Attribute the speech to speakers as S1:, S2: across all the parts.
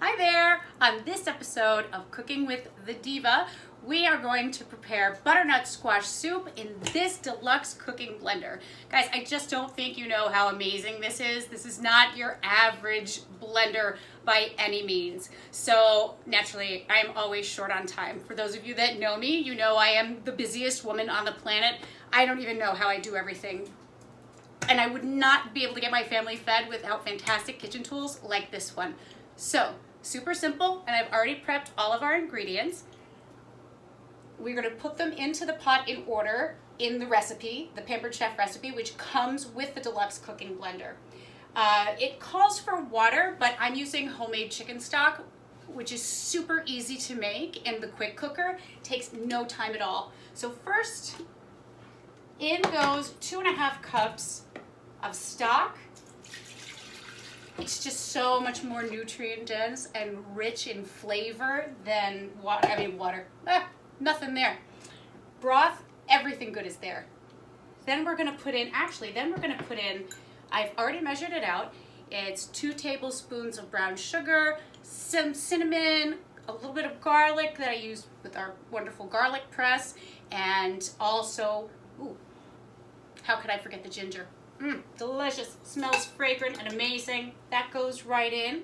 S1: Hi there! On this episode of Cooking with the Diva, we are going to prepare butternut squash soup in this deluxe cooking blender. Guys, I just don't think you know how amazing this is. This is not your average blender by any means. So naturally, I am always short on time. For those of you that know me, you know I am the busiest woman on the planet. I don't even know how I do everything. And I would not be able to get my family fed without fantastic kitchen tools like this one. So, super simple, and I've already prepped all of our ingredients. We're going to put them into the pot in order in the recipe, the Pampered Chef recipe, which comes with the Deluxe Cooking Blender. It calls for water, but I'm using homemade chicken stock, which is super easy to make in the quick cooker. It takes no time at all. So first, in goes 2.5 cups of stock. It's just so much more nutrient dense and rich in flavor than water. Nothing there. Broth, everything good is there. Then we're gonna put in, I've already measured it out. It's 2 tablespoons of brown sugar, some cinnamon, a little bit of garlic that I use with our wonderful garlic press, and also, how could I forget the ginger? Delicious, smells fragrant and amazing. That goes right in.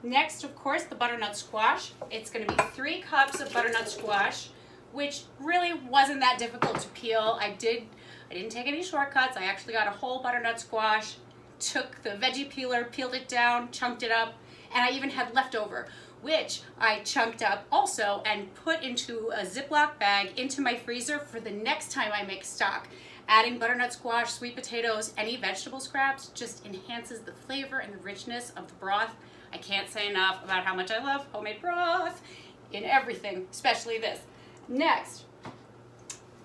S1: Next, of course, the butternut squash. It's gonna be 3 cups of butternut squash, which really wasn't that difficult to peel. I didn't take any shortcuts. I actually got a whole butternut squash, took the veggie peeler, peeled it down, chunked it up, and I even had leftover, which I chunked up also and put into a Ziploc bag into my freezer for the next time I make stock. Adding butternut squash, sweet potatoes, any vegetable scraps just enhances the flavor and the richness of the broth. I can't say enough about how much I love homemade broth in everything, especially this. Next,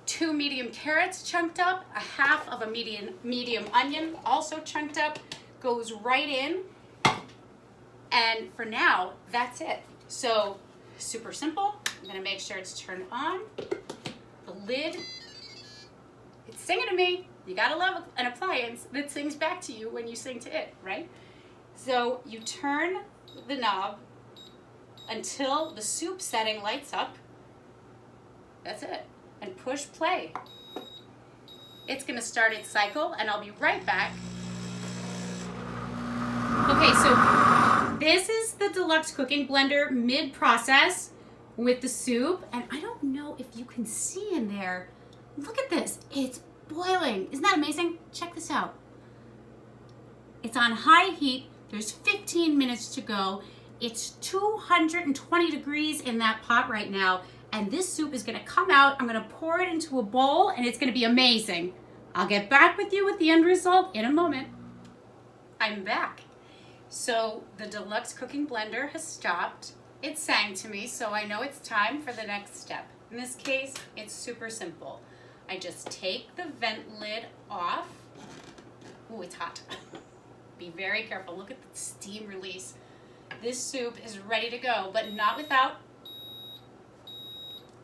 S1: 2 medium carrots chunked up, a half of a medium onion also chunked up, goes right in. And for now, that's it. So super simple. I'm gonna make sure it's turned on. The lid, it's singing to me. You gotta love an appliance that sings back to you when you sing to it, right? So you turn the knob until the soup setting lights up. That's it. And push play. It's gonna start its cycle and I'll be right back. Okay, so this is the Deluxe Cooking Blender mid-process with the soup, and I don't know if you can see in there. Look at this, it's boiling. Isn't that amazing? Check this out. It's on high heat, there's 15 minutes to go. It's 220 degrees in that pot right now, and this soup is gonna come out. I'm gonna pour it into a bowl, and it's gonna be amazing. I'll get back with you with the end result in a moment. I'm back. So the Deluxe Cooking Blender has stopped. It sang to me, so I know it's time for the next step. In this case, it's super simple. I just take the vent lid off. Ooh, it's hot. Be very careful. Look at the steam release. This soup is ready to go, but not without,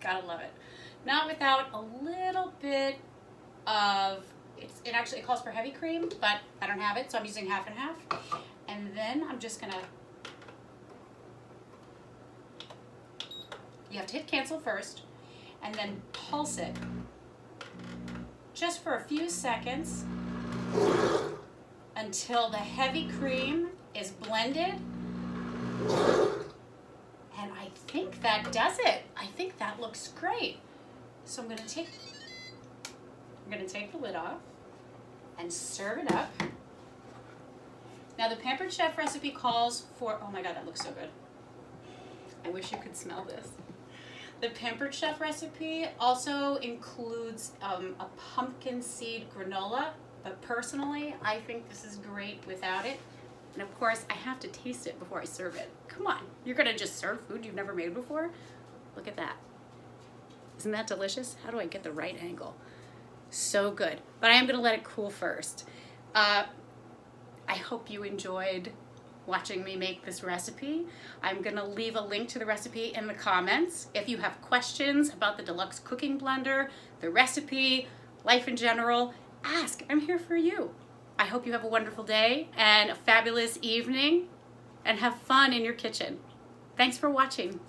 S1: gotta love it, not without a little bit of, it calls for heavy cream, but I don't have it, so I'm using half and half. And then I'm just gonna, you have to hit cancel first, and then pulse it just for a few seconds until the heavy cream is blended. And I think that does it. I think that looks great. So I'm gonna take the lid off and serve it up. Now the Pampered Chef recipe calls for, oh my God, that looks so good. I wish you could smell this. The Pampered Chef recipe also includes a pumpkin seed granola, but personally, I think this is great without it. And of course, I have to taste it before I serve it. Come on, you're gonna just serve food you've never made before? Look at that. Isn't that delicious? How do I get the right angle? So good, but I am gonna let it cool first. I hope you enjoyed watching me make this recipe. I'm gonna leave a link to the recipe in the comments. If you have questions about the Deluxe Cooking Blender, the recipe, life in general, ask. I'm here for you. I hope you have a wonderful day and a fabulous evening, and have fun in your kitchen. Thanks for watching.